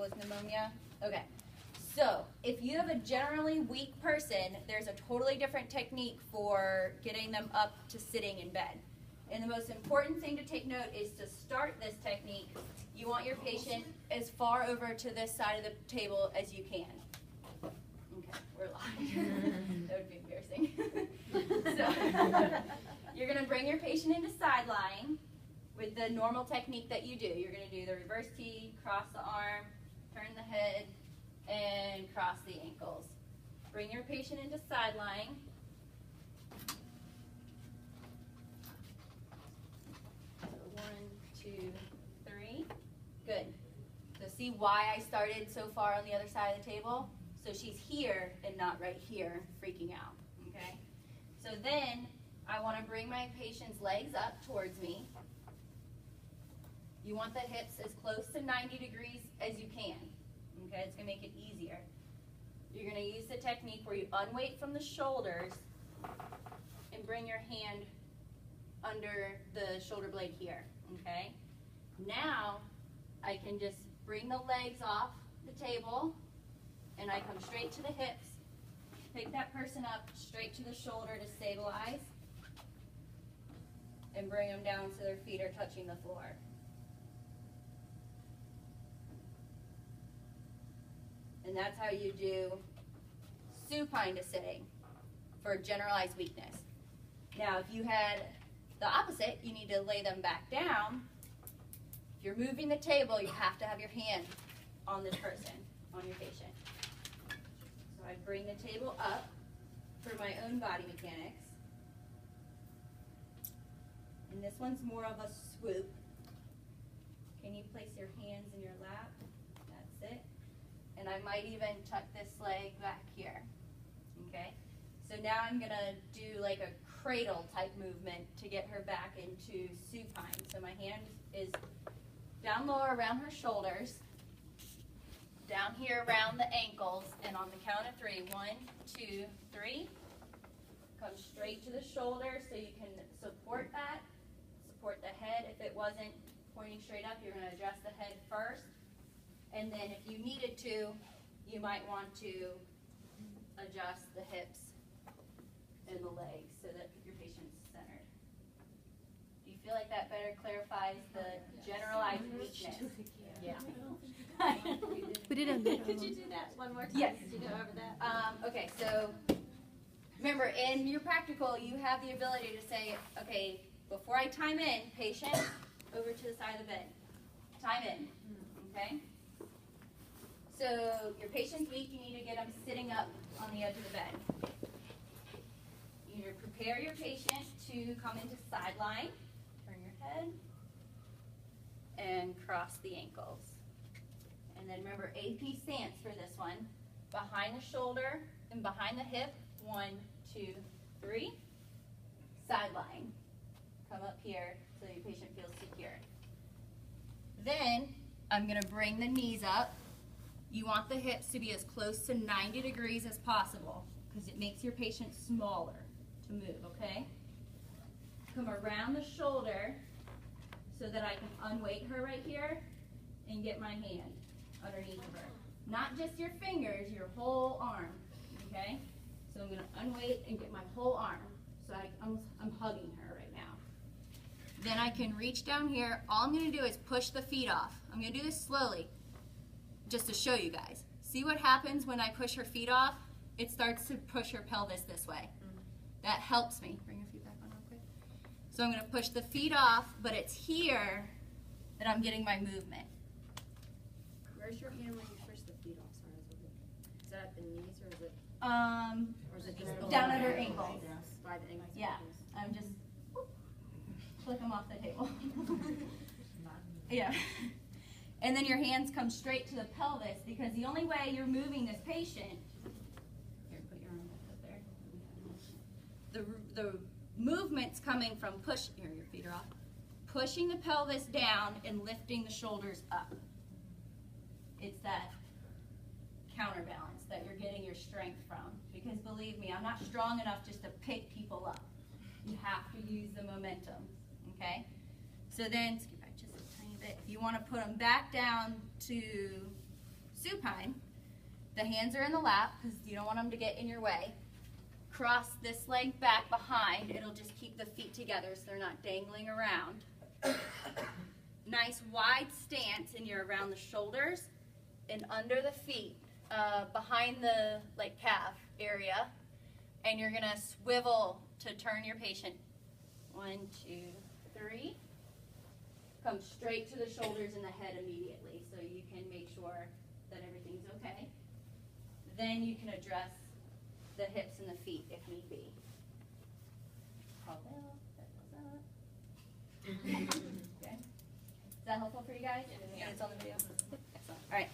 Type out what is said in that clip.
was pneumonia? Okay. So, if you have a generally weak person, there's a totally different technique for getting them up to sitting in bed. And the most important thing to take note is to start this technique, you want your patient as far over to this side of the table as you can. Okay, we're live. That would be embarrassing. So, you're going to bring your patient into side lying with the normal technique that you do. You're going to do the reverse T, cross the arm, turn the head, and cross the ankles. Bring your patient into side lying. So 1, 2, 3. Good. So see why I started so far on the other side of the table? So she's here and not right here freaking out. Okay? So then I want to bring my patient's legs up towards me. You want the hips as close to 90 degrees as you can. Okay, it's going to make it easier. You're going to use the technique where you unweight from the shoulders and bring your hand under the shoulder blade here. Okay? Now, I can just bring the legs off the table and I come straight to the hips. Pick that person up straight to the shoulder to stabilize and bring them down so their feet are touching the floor. And that's how you do supine to sitting for generalized weakness. Now, if you had the opposite, you need to lay them back down. If you're moving the table, you have to have your hand on this person, on your patient. So I bring the table up for my own body mechanics. And this one's more of a swoop. Can you place your hands in your lap? That's it. And I might even tuck this leg back here. Okay? So now I'm going to do like a cradle type movement to get her back into supine. So my hand is down low around her shoulders, down here around the ankles, and on the count of 3, 1, 2, 3, come straight to the shoulder so you can support that, support the head. If it wasn't pointing straight up, you're going to adjust the head first. And then if you needed to, you might want to adjust the hips and the legs so that your patient's centered. Do you feel like that better clarifies the generalized weakness? Yeah. Put it on there. Could you do that one more time? Yes. Could you go over that? Okay, so remember, in your practical, you have the ability to say, okay, before I time in, patient, over to the side of the bed. Time in, okay? So your patient's weak, you need to get them sitting up on the edge of the bed. You need to prepare your patient to come into side line, turn your head, and cross the ankles. And then remember AP stance for this one. Behind the shoulder and behind the hip. 1, 2, 3. Side line. Come up here so your patient feels secure. Then I'm going to bring the knees up. You want the hips to be as close to 90 degrees as possible because it makes your patient smaller to move, okay? Come around the shoulder so that I can unweight her right here and get my hand underneath of her. Not just your fingers, your whole arm, okay? So I'm going to unweight and get my whole arm. So I'm hugging her right now. Then I can reach down here. All I'm going to do is push the feet off. I'm going to do this slowly just to show you guys. See what happens when I push her feet off? It starts to push her pelvis this way. That helps me. Bring your feet back on real quick. So I'm going to push the feet off, but it's here that I'm getting my movement. Where's your hand when you push the feet off? Sorry, is that at the knees or is it just Down at her ankles. by the ankles? Yeah, I'm just flick them off the table. Yeah. And then your hands come straight to the pelvis because the only way you're moving this patient, here, put your arm back up there. The movement's coming from here, your feet are off, pushing the pelvis down and lifting the shoulders up. It's that counterbalance that you're getting your strength from. Because believe me, I'm not strong enough just to pick people up. You have to use the momentum, okay? So then, skip back just a tiny bit. You want to put them back down to supine. The hands are in the lap because you don't want them to get in your way. Cross this leg back behind. It'll just keep the feet together so they're not dangling around. Nice wide stance, and you're around the shoulders and under the feet, behind the calf area. And you're gonna swivel to turn your patient. 1, 2, 3. Come straight to the shoulders and the head immediately so you can make sure that everything's okay. Then you can address the hips and the feet if need be. Call Bill, that goes up. Okay. Is that helpful for you guys? Yeah. It's on the video? Excellent. All right.